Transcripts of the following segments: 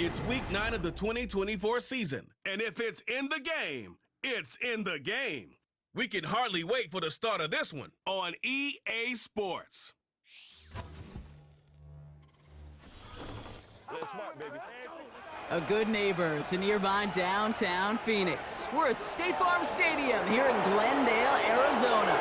It's Week 9 of the 2024 season, and if it's in the game, it's in the game. We can hardly wait for the start of this one on EA Sports. A good neighbor to nearby downtown Phoenix. We're at State Farm Stadium here in Glendale, Arizona.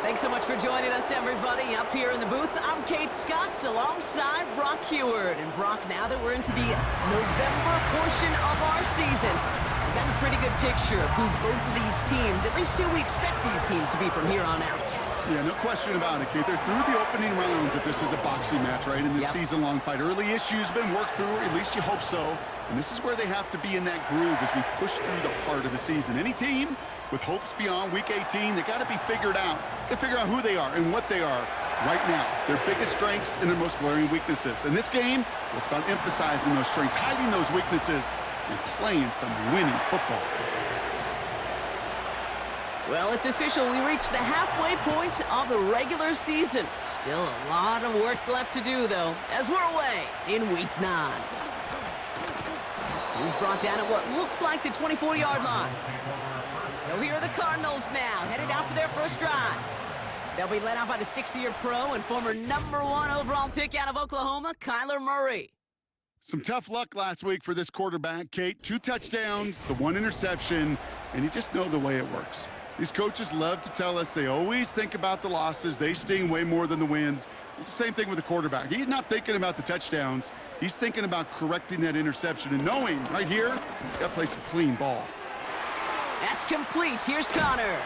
Thanks so much for joining us, everybody. Up here in the booth, I'm Kate Scott alongside Brock Heward. And Brock, now that we're into the November portion of our season, we've got a pretty good picture of who both of these teams, at least who we expect these teams to be from here on out. Yeah, no question about it, Kate. They're through the opening rounds if this is a boxing match, right? In this season-long fight. Early issues been worked through, at least you hope so. And this is where they have to be in that groove as we push through the heart of the season. Any team with hopes beyond Week 18, they got to be figured out. Got to figure out who they are and what they are right now. Their biggest strengths and their most glaring weaknesses. In this game, it's about emphasizing those strengths, hiding those weaknesses, and playing some winning football. Well, it's official. We reached the halfway point of the regular season. Still a lot of work left to do, though, as we're away in Week 9. He's brought down at what looks like the 24-yard line. So here are the Cardinals now, headed out for their first drive. They'll be led out by the 60-year pro and former #1 overall pick out of Oklahoma, Kyler Murray. Some tough luck last week for this quarterback, Kate. 2 touchdowns, the 1 interception, and you just know the way it works. These coaches love to tell us they always think about the losses. They sting way more than the wins. It's the same thing with the quarterback. He's not thinking about the touchdowns. He's thinking about correcting that interception and knowing right here, he's got to play some clean ball. That's complete. Here's Connor.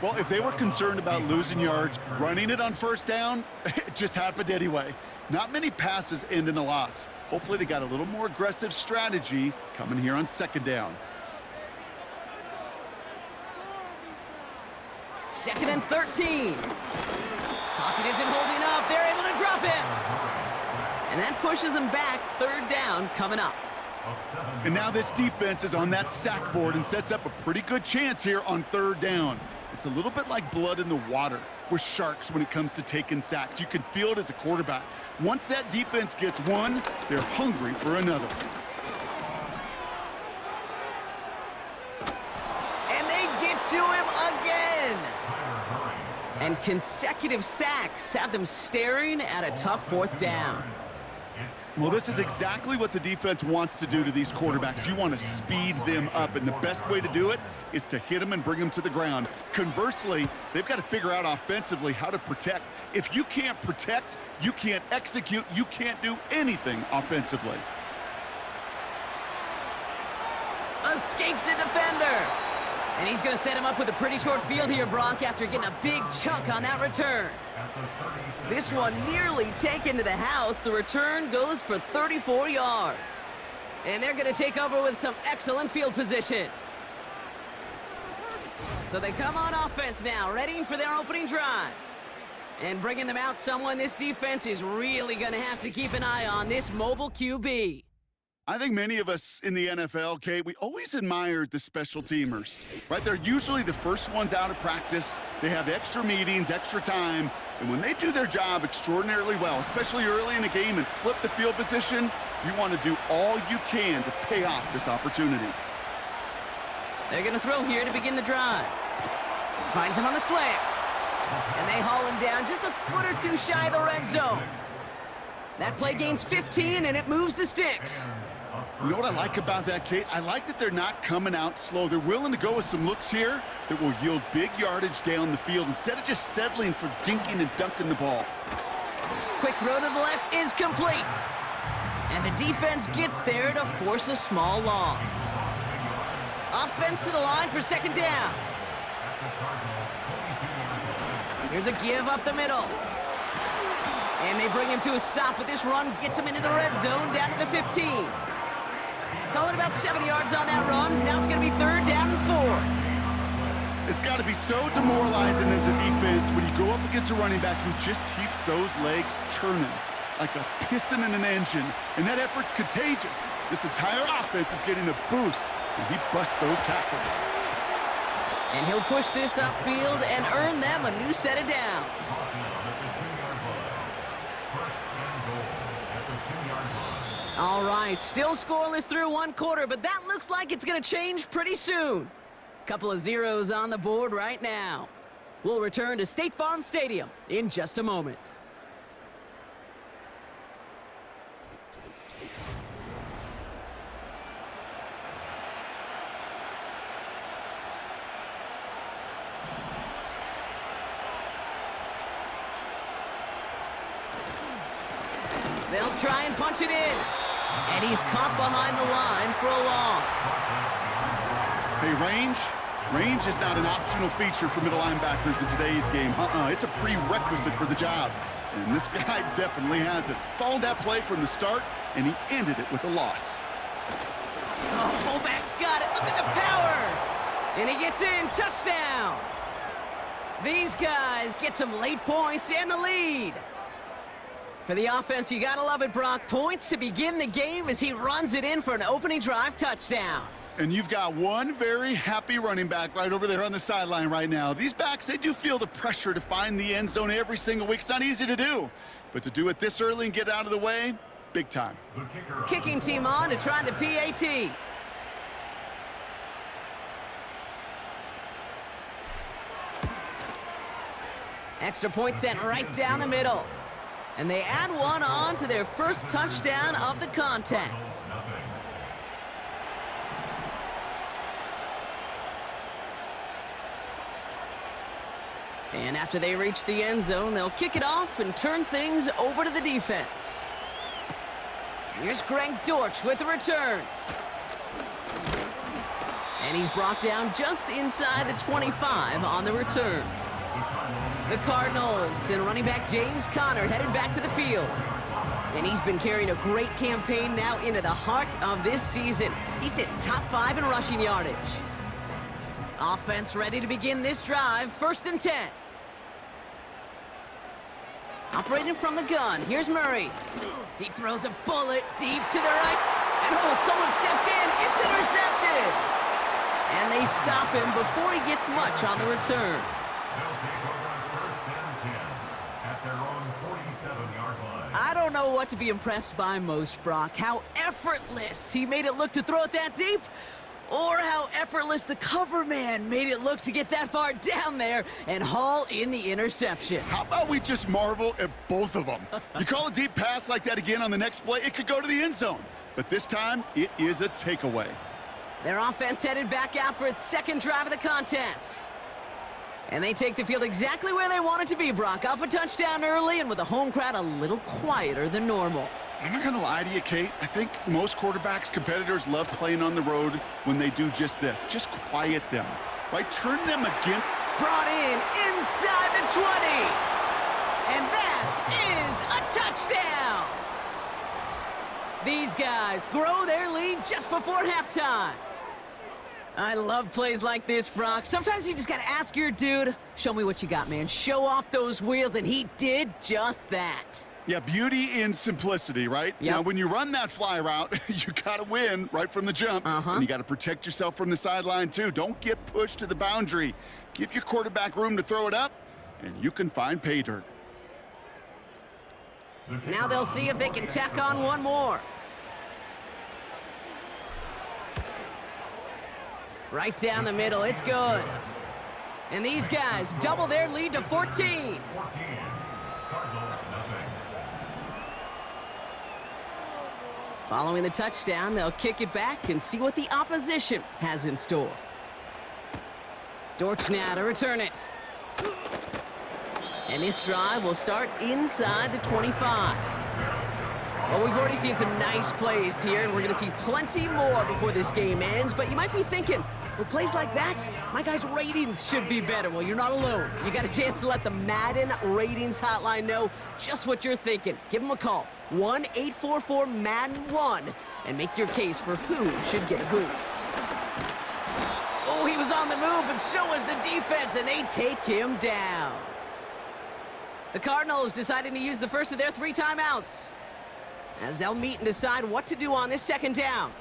Well, if they were concerned about losing yards, running it on first down, it just happened anyway. Not many passes end in a loss. Hopefully they got a little more aggressive strategy coming here on second down. 2nd and 13. Pocket isn't holding up. They're able to drop him. And that pushes them back. 3rd down coming up. And now this defense is on that sack board and sets up a pretty good chance here on 3rd down. It's a little bit like blood in the water with sharks when it comes to taking sacks. You can feel it as a quarterback. Once that defense gets one, they're hungry for another. And they get to him again. And consecutive sacks have them staring at a tough 4th down. Well, this is exactly what the defense wants to do to these quarterbacks. You want to speed them up, and the best way to do it is to hit them and bring them to the ground. Conversely, they've got to figure out offensively how to protect. If you can't protect, you can't execute, you can't do anything offensively. Escapes a defender. And he's going to set him up with a pretty short field here, Brock, after getting a big chunk on that return. This one nearly taken to the house. The return goes for 34 yards. And they're going to take over with some excellent field position. So they come on offense now, ready for their opening drive. And bringing them out someone this defense is really going to have to keep an eye on, this mobile QB. I think many of us in the NFL, Kate, we always admired the special teamers, right? They're usually the first ones out of practice. They have extra meetings, extra time. And when they do their job extraordinarily well, especially early in the game and flip the field position, you want to do all you can to pay off this opportunity. They're going to throw here to begin the drive. Finds him on the slant. And they haul him down just a foot or two shy of the red zone. That play gains 15, and it moves the sticks. You know what I like about that, Kate? I like that they're not coming out slow. They're willing to go with some looks here that will yield big yardage down the field instead of just settling for dinking and dunking the ball. Quick throw to the left is complete. And the defense gets there to force a small loss. Offense to the line for 2nd down. Here's a give up the middle. And they bring him to a stop, but this run gets him into the red zone down to the 15. Call it about 70 yards on that run. Now it's going to be 3rd down and 4. It's got to be so demoralizing as a defense when you go up against a running back who just keeps those legs churning like a piston in an engine. And that effort's contagious. This entire offense is getting a boost, and he busts those tackles. And he'll push this upfield and earn them a new set of downs. All right, still scoreless through one quarter, but that looks like it's going to change pretty soon. Couple of zeros on the board right now. We'll return to State Farm Stadium in just a moment. They'll try and punch it in. And he's caught behind the line for a loss. Hey, range is not an optional feature for middle linebackers in today's game. It's a prerequisite for the job. And this guy definitely has it. Followed that play from the start, and he ended it with a loss. Oh, fullback's got it. Look at the power. And he gets in. Touchdown. These guys get some late points and the lead. For the offense, you gotta love it, Brock. Points to begin the game as he runs it in for an opening drive touchdown. And you've got one very happy running back right over there on the sideline right now. These backs, they do feel the pressure to find the end zone every single week. It's not easy to do. But to do it this early and get out of the way, big time. Kicking team on to try the PAT. Extra point sent right down the middle. And they add one on to their first touchdown of the contest. And after they reach the end zone, they'll kick it off and turn things over to the defense. Here's Greg Dortch with the return. And he's brought down just inside the 25 on the return. The Cardinals and running back James Conner headed back to the field. And he's been carrying a great campaign now into the heart of this season. He's hitting top 5 in rushing yardage. Offense ready to begin this drive, 1st and 10. Operating from the gun, here's Murray. He throws a bullet deep to the right. And oh, someone stepped in, it's intercepted. And they stop him before he gets much on the return. I don't know what to be impressed by most, Brock. How effortless he made it look to throw it that deep, or how effortless the cover man made it look to get that far down there and haul in the interception. How about we just marvel at both of them? You call a deep pass like that again on the next play, it could go to the end zone. But this time, it is a takeaway. Their offense headed back out for its second drive of the contest. And they take the field exactly where they want it to be, Brock. Up a touchdown early and with the home crowd a little quieter than normal. I'm not going to lie to you, Kate. I think most quarterbacks, competitors love playing on the road when they do just this. Just quiet them, right? Turn them again. Brought in inside the 20. And that is a touchdown. These guys grow their lead just before halftime. I love plays like this, Brock. Sometimes you just got to ask your dude, show me what you got, man. Show off those wheels, and he did just that. Yeah, beauty in simplicity, right? Yep. Now, when you run that fly route, you got to win right from the jump. And you got to protect yourself from the sideline, too. Don't get pushed to the boundary. Give your quarterback room to throw it up, and you can find pay dirt. Now they'll see if they can tack on one more. Right down the middle, it's good. And these guys double their lead to 14. Following the touchdown, they'll kick it back and see what the opposition has in store. Dortch now to return it. And this drive will start inside the 25. Well, we've already seen some nice plays here, and we're going to see plenty more before this game ends. But you might be thinking, with plays like that, my guys' ratings should be better. Well, you're not alone. You got a chance to let the Madden ratings hotline know just what you're thinking. Give them a call, 1-844-MADDEN-1, and make your case for who should get a boost. Oh, he was on the move, but so was the defense, and they take him down. The Cardinals decided to use the first of their 3 timeouts, as they'll meet and decide what to do on this second down.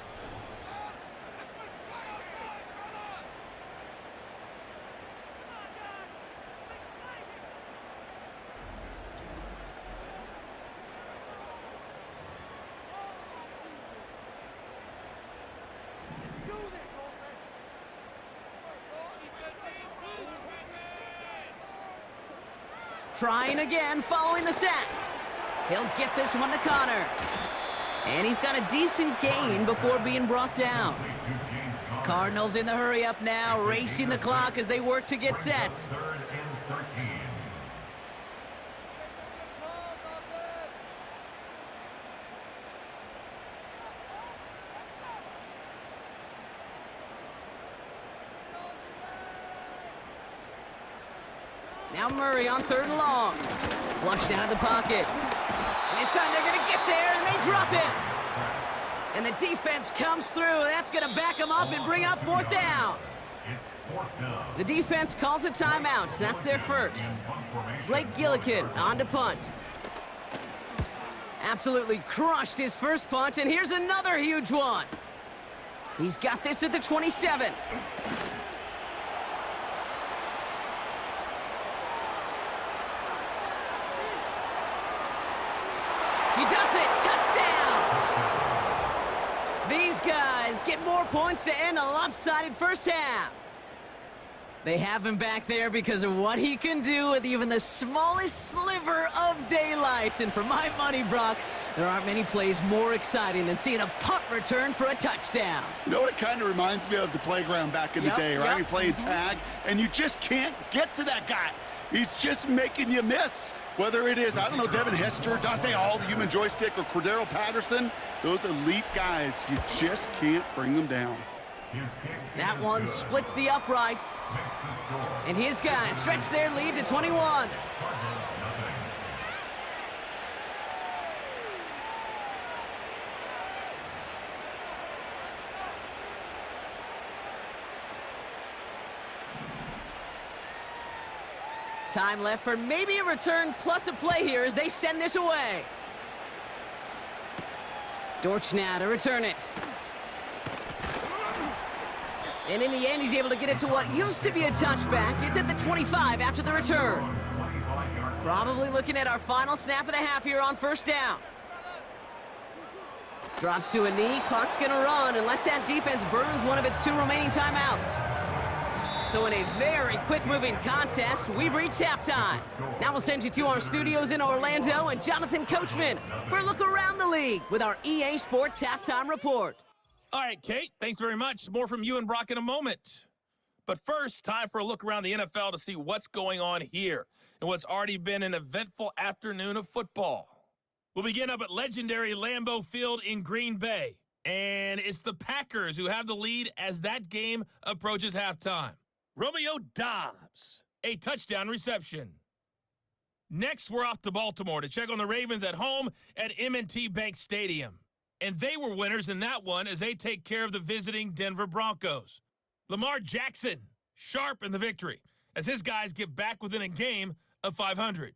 Trying again following the sack. He'll get this one to Connor. And he's got a decent gain before being brought down. Cardinals in the hurry up now, racing the clock as they work to get set. Now Murray on 3rd and long. Flushed out of the pocket. And this time they're going to get there, and they drop it. And the defense comes through. That's going to back them up and bring up 4th down. The defense calls a timeout. That's their first. Blake Gillikin on to punt. Absolutely crushed his first punt, and here's another huge one. He's got this at the 27. He does it! Touchdown! These guys get more points to end a lopsided first half. They have him back there because of what he can do with even the smallest sliver of daylight. And for my money, Brock, there aren't many plays more exciting than seeing a punt return for a touchdown. You know what it kind of reminds me of? The playground back in the day, right? You're playing tag, and you just can't get to that guy. He's just making you miss. Whether it is, I don't know, Devin Hester, Dante Hall, the human joystick, or Cordero Patterson, those elite guys, you just can't bring them down. That one splits the uprights. And his guys stretch their lead to 21. Time left for maybe a return plus a play here as they send this away. Dortch now to return it. And in the end, he's able to get it to what used to be a touchback. It's at the 25 after the return. Probably looking at our final snap of the half here on 1st down. Drops to a knee, clock's gonna run unless that defense burns one of its 2 remaining timeouts. So in a very quick-moving contest, we've reached halftime. Now we'll send you to our studios in Orlando and Jonathan Coachman for a look around the league with our EA Sports Halftime Report. All right, Kate, thanks very much. More from you and Brock in a moment. But first, time for a look around the NFL to see what's going on here and what's already been an eventful afternoon of football. We'll begin up at legendary Lambeau Field in Green Bay. And it's the Packers who have the lead as that game approaches halftime. Romeo Doubs, a touchdown reception. Next, we're off to Baltimore to check on the Ravens at home at M&T Bank Stadium. And they were winners in that one as they take care of the visiting Denver Broncos. Lamar Jackson, sharp in the victory, as his guys get back within a game of 500.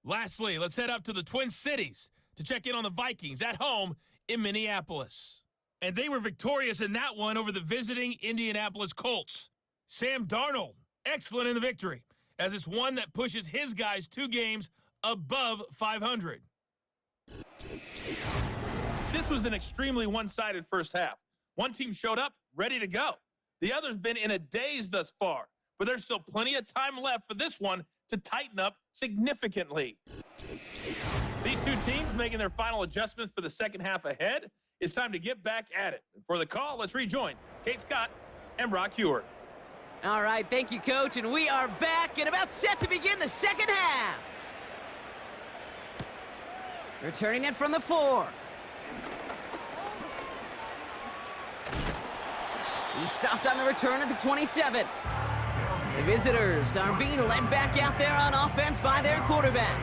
Lastly, let's head up to the Twin Cities to check in on the Vikings at home in Minneapolis. And they were victorious in that one over the visiting Indianapolis Colts. Sam Darnold, excellent in the victory, as it's one that pushes his guys 2 games above 500. This was an extremely one-sided first half. One team showed up, ready to go. The other's been in a daze thus far, but there's still plenty of time left for this one to tighten up significantly. These 2 teams making their final adjustments for the second half ahead. It's time to get back at it. For the call, let's rejoin Kate Scott and Brock Heward. All right, thank you, Coach, and we are back and about set to begin the second half. Returning it from the 4. He stopped on the return at the 27. The visitors are being led back out there on offense by their quarterback.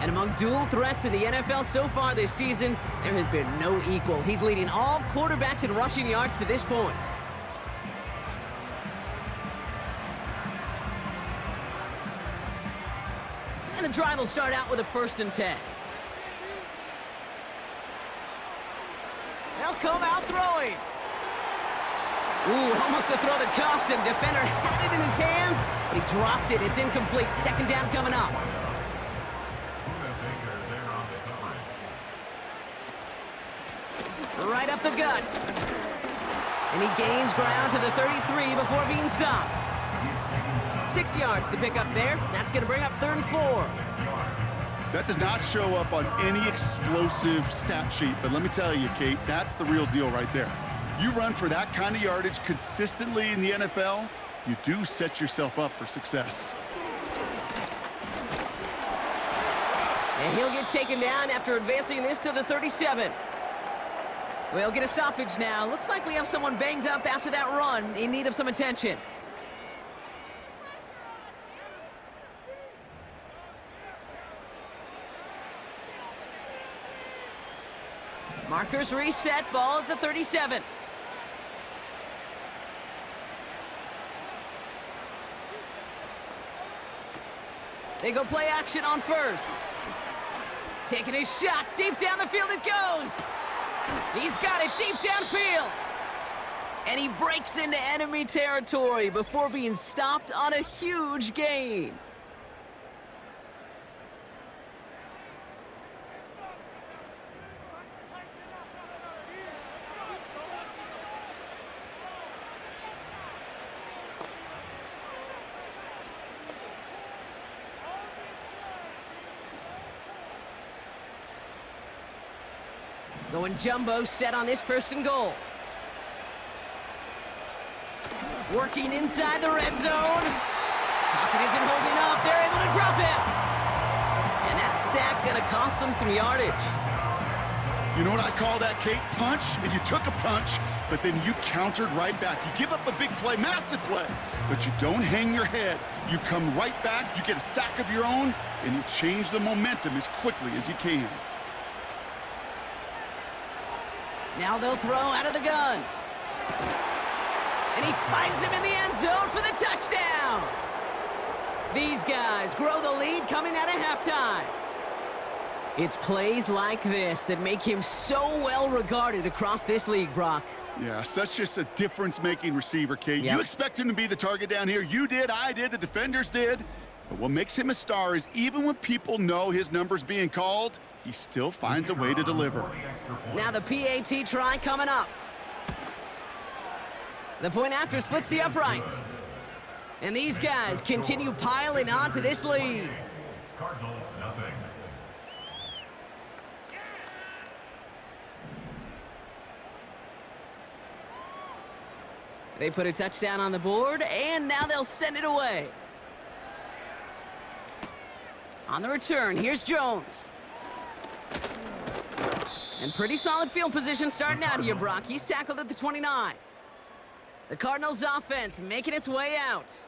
And among dual threats in the NFL so far this season, there has been no equal. He's leading all quarterbacks in rushing yards to this point. And the drive will start out with a 1st and 10. They'll come out throwing. Ooh, almost a throw that cost him. Defender had it in his hands, but he dropped it. It's incomplete. 2nd down coming up. Right up the gut. And he gains ground to the 33 before being stopped. 6 yards to pick up there. That's going to bring up 3rd and 4. That does not show up on any explosive stat sheet, but let me tell you, Kate, that's the real deal right there. You run for that kind of yardage consistently in the NFL, you do set yourself up for success. And he'll get taken down after advancing this to the 37. We'll get a stoppage now. Looks like we have someone banged up after that run in need of some attention. Markers reset, ball at the 37. They go play action on first. Taking a shot, deep down the field it goes. He's got it deep downfield. And he breaks into enemy territory before being stopped on a huge gain. Going jumbo set on this 1st and goal. Working inside the red zone. Pocket isn't holding up. They're able to drop him. And that sack gonna cost them some yardage. You know what I call that, Kate? Punch, and you took a punch, but then you countered right back. You give up a big play, massive play, but you don't hang your head. You come right back, you get a sack of your own, and you change the momentum as quickly as you can. Now they'll throw out of the gun. And he finds him in the end zone for the touchdown. These guys grow the lead coming out of halftime. It's plays like this that make him so well regarded across this league, Brock. Yeah, such just a difference-making receiver, Kate. Yep. You expect him to be the target down here. You did, I did, the defenders did. But what makes him a star is even when people know his number's being called, he still finds a way to deliver. Now the PAT try coming up. The point after splits the uprights. And these guys continue piling on to this lead. Cardinals, nothing. They put a touchdown on the board, and now they'll send it away. On the return, here's Jones. And pretty solid field position starting out here, Brock. He's tackled at the 29. The Cardinals offense making its way out.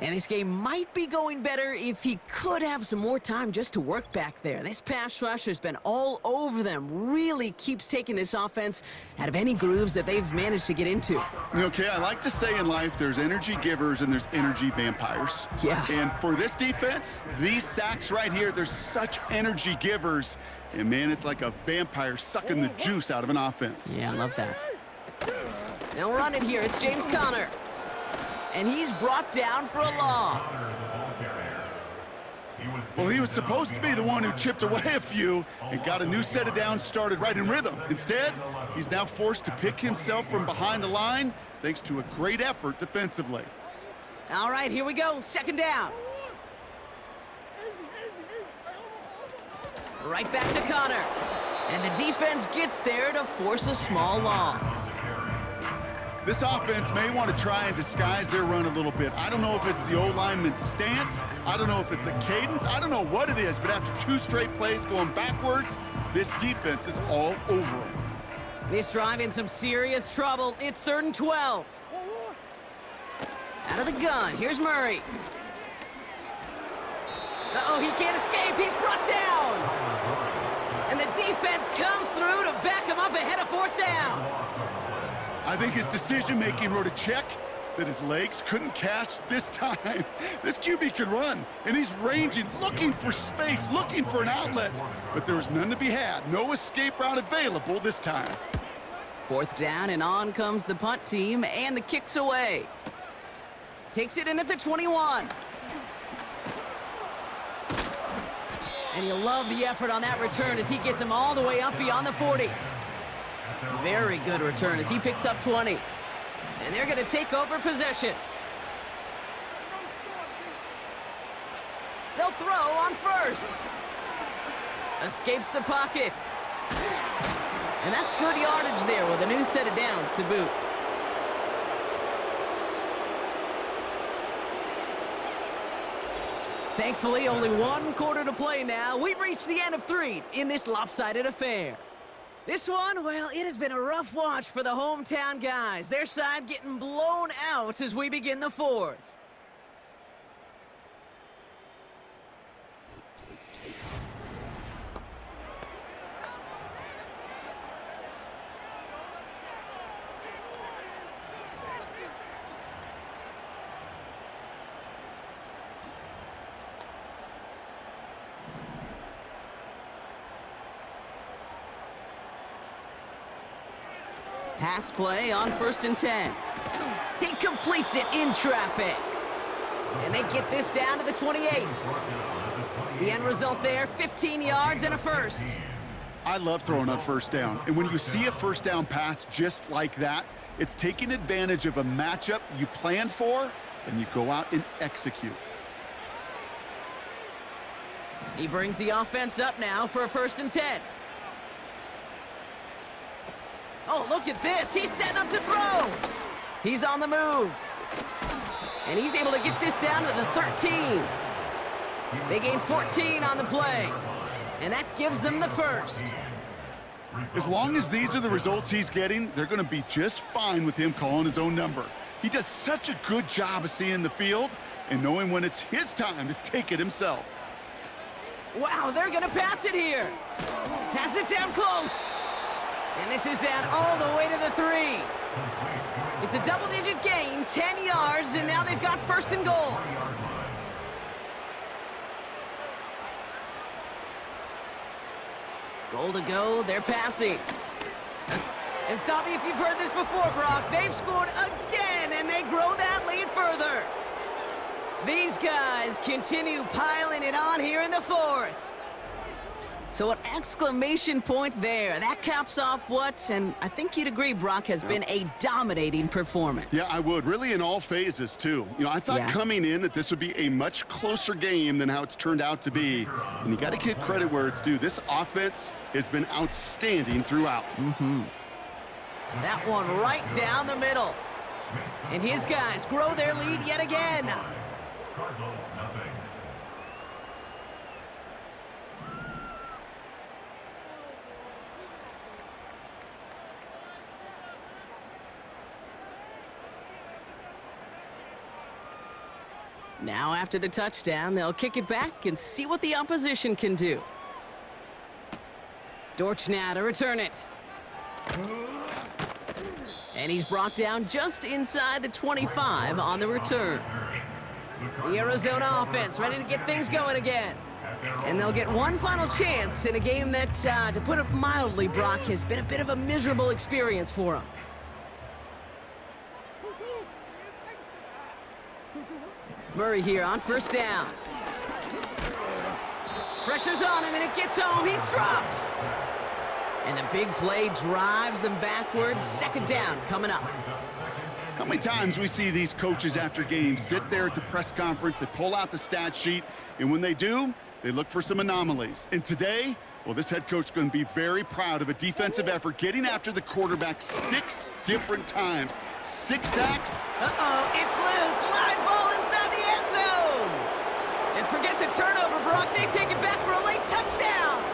And this game might be going better if he could have some more time just to work back there. This pass rush has been all over them. Really keeps taking this offense out of any grooves that they've managed to get into. Okay, I like to say in life there's energy givers and there's energy vampires. Yeah. And for this defense, these sacks right here, they're such energy givers. And man, it's like a vampire sucking the juice out of an offense. Yeah, I love that. They'll run it here. It's James Conner. And he's brought down for a loss. Well, he was supposed to be the one who chipped away a few and got a new set of downs started right in rhythm. Instead, he's now forced to pick himself from behind the line thanks to a great effort defensively. All right, here we go. 2nd down. Right back to Conner. And the defense gets there to force a small loss. This offense may want to try and disguise their run a little bit. I don't know if it's the O-lineman's stance. I don't know if it's a cadence. I don't know what it is, but after 2 straight plays going backwards, this defense is all over them. This drive in some serious trouble. It's 3rd and 12. Out of the gun. Here's Murray. Uh-oh, he can't escape. He's brought down. And the defense comes through to back him up ahead of 4th down. I think his decision-making wrote a check that his legs couldn't catch this time. This QB can run, and he's ranging, looking for space, looking for an outlet. But there was none to be had. No escape route available this time. 4th down, and on comes the punt team, and the kick's away. Takes it in at the 21. And you'll love the effort on that return as he gets him all the way up beyond the 40. Very good return as he picks up 20. And they're going to take over possession. They'll throw on first. Escapes the pocket. And that's good yardage there with a new set of downs to boot. Thankfully, only one quarter to play now. We've reached the end of 3 in this lopsided affair. This one, well, it has been a rough watch for the hometown guys. Their side getting blown out as we begin the 4th. Pass play on 1st and 10. He completes it in traffic. And they get this down to the 28. The end result there, 15 yards and a first. I love throwing on 1st down. And when you see a 1st down pass just like that, it's taking advantage of a matchup you plan for, and you go out and execute. He brings the offense up now for a 1st and 10. Oh, look at this. He's setting up to throw. He's on the move. And he's able to get this down to the 13. They gain 14 on the play. And that gives them the first. As long as these are the results he's getting, they're going to be just fine with him calling his own number. He does such a good job of seeing the field and knowing when it's his time to take it himself. Wow, they're going to pass it here. Pass it down close. And this is down all the way to the 3. It's a double-digit gain, 10 yards, and now they've got 1st and goal. Goal to go, they're passing. And stop me if you've heard this before, Brock. They've scored again, and they grow that lead further. These guys continue piling it on here in the 4th. So an exclamation point there. That caps off what, and I think you'd agree, Brock, has been a dominating performance. Yeah, I would. Really in all phases, too. You know, I thought coming in that this would be a much closer game than how it's turned out to be. And you got to give credit where it's due. This offense has been outstanding throughout. That one right down the middle. And his guys grow their lead yet again. Cardinals, nothing. Now after the touchdown, they'll kick it back and see what the opposition can do. Dortch now to return it. And he's brought down just inside the 25 on the return. The Arizona offense ready to get things going again. And they'll get one final chance in a game that, to put it mildly, Brock, has been a bit of a miserable experience for them. Murray here on 1st down. Pressure's on him, and it gets home. He's dropped. And the big play drives them backwards. 2nd down coming up. How many times we see these coaches after games sit there at the press conference, they pull out the stat sheet, and when they do, they look for some anomalies. And today, well, this head coach is going to be very proud of a defensive effort, getting after the quarterback 6 different times. 6 sacks. Uh-oh, it's loose. Live ball inside the end zone. And forget the turnover, Brock. They take it back for a late touchdown.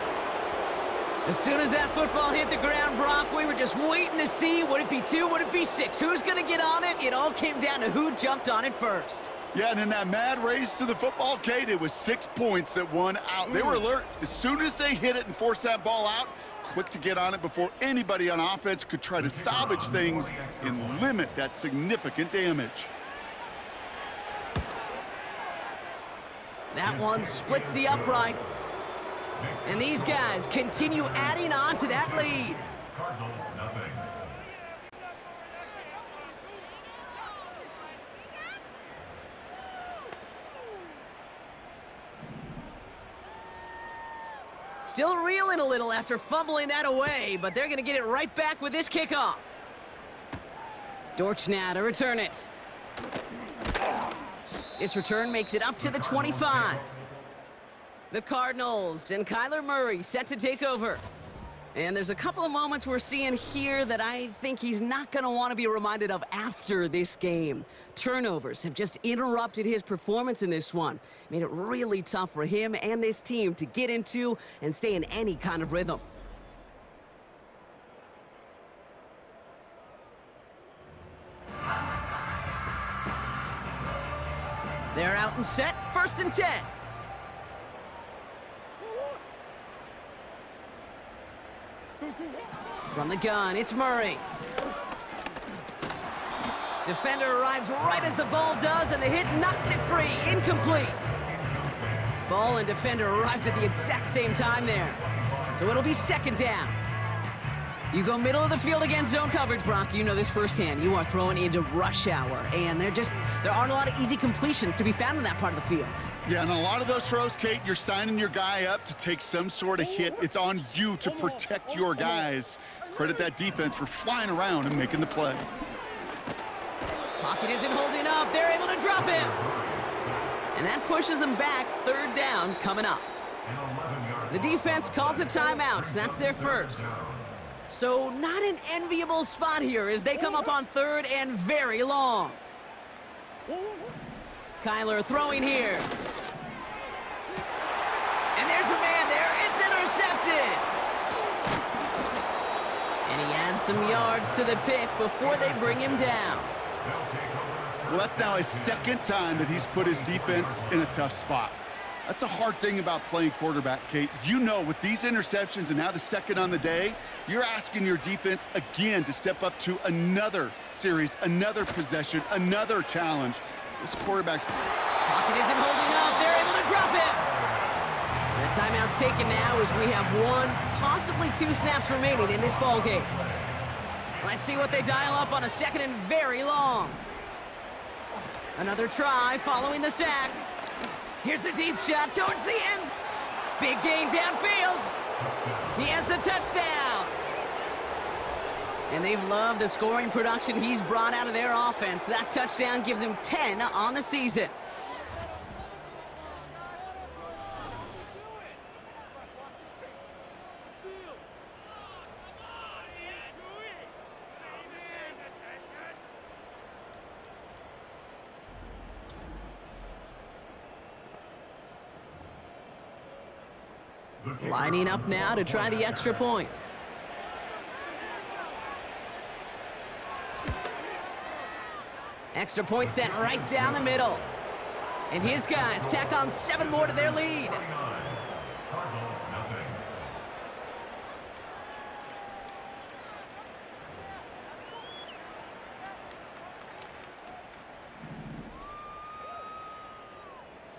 As soon as that football hit the ground, Brock, we were just waiting to see, would it be 2, would it be 6? Who's going to get on it? It all came down to who jumped on it first. Yeah, and in that mad race to the football, Kate, it was 6 points that won out. They were alert. As soon as they hit it and forced that ball out, quick to get on it before anybody on offense could try to salvage things and limit that significant damage. That one splits the uprights. And these guys continue adding on to that lead. Cardinals, nothing. Still reeling a little after fumbling that away, but they're going to get it right back with this kickoff. Dortch now to return it. This return makes it up to the 25. The Cardinals and Kyler Murray set to take over. And there's a couple of moments we're seeing here that I think he's not going to want to be reminded of after this game. Turnovers have just interrupted his performance in this one. Made it really tough for him and this team to get into and stay in any kind of rhythm. They're out and set, 1st and 10. From the gun, it's Murray. Defender arrives right as the ball does, and the hit knocks it free. Incomplete. Ball and defender arrived at the exact same time there. So it'll be 2nd down. You go middle of the field against zone coverage, Brock. You know this firsthand. You are throwing into rush hour, and there aren't a lot of easy completions to be found in that part of the field. Yeah, and a lot of those throws, Kate, you're signing your guy up to take some sort of hit. It's on you to protect your guys. Credit that defense for flying around and making the play. Pocket isn't holding up. They're able to drop him. And that pushes them back. 3rd down coming up. The defense calls a timeout. That's their first. So not an enviable spot here as they come up on 3rd and very long. Kyler throwing here. And there's a man there. It's intercepted. And he adds some yards to the pick before they bring him down. Well, that's now his 2nd time that he's put his defense in a tough spot. That's a hard thing about playing quarterback, Kate. You know, with these interceptions and now the 2nd on the day, you're asking your defense again to step up to another series, another possession, another challenge. This quarterback's... Pocket isn't holding up. They're able to drop it. And the timeout's taken now as we have 1, possibly 2 snaps remaining in this ball game. Let's see what they dial up on a 2nd and very long. Another try following the sack. Here's a deep shot towards the end. Big gain downfield. He has the touchdown. And they've loved the scoring production he's brought out of their offense. That touchdown gives him 10 on the season. Lining up now to try the extra point. Extra point sent right down the middle. And his guys tack on 7 more to their lead. Cardinals, nothing.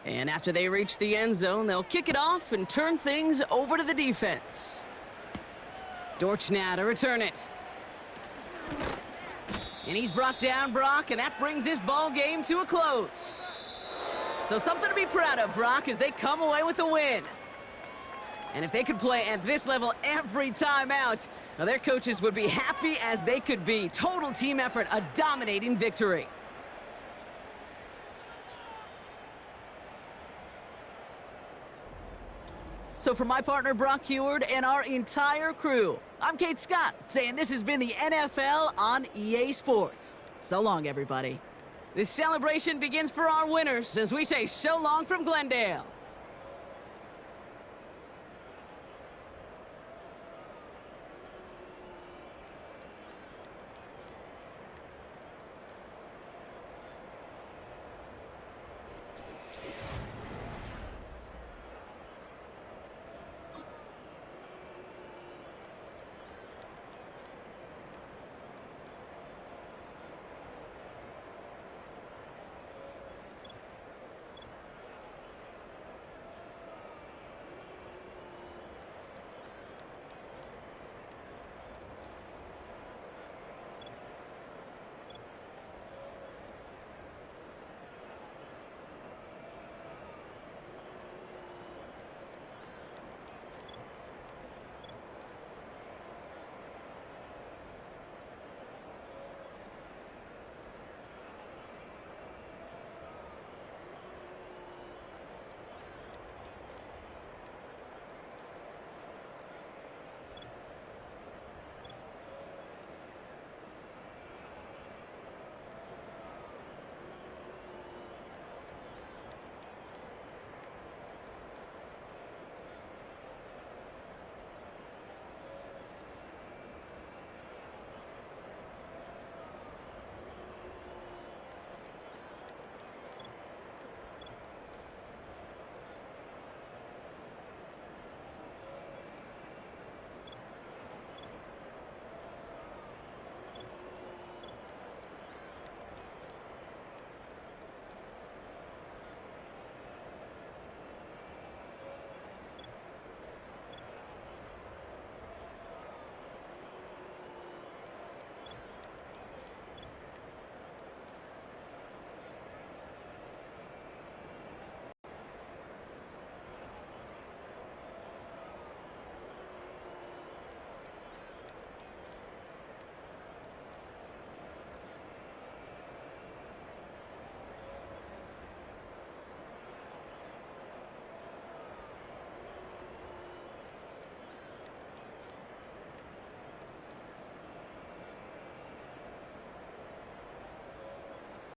And after they reach the end zone, they'll kick it off and turn things over to the defense. Dortch now to return it. And he's brought down, Brock, and that brings this ball game to a close. So something to be proud of, Brock, as they come away with a win. And if they could play at this level every time out, now their coaches would be happy as they could be. Total team effort, a dominating victory. So for my partner, Brock Heward, and our entire crew, I'm Kate Scott, saying this has been the NFL on EA Sports. So long, everybody. This celebration begins for our winners as we say so long from Glendale.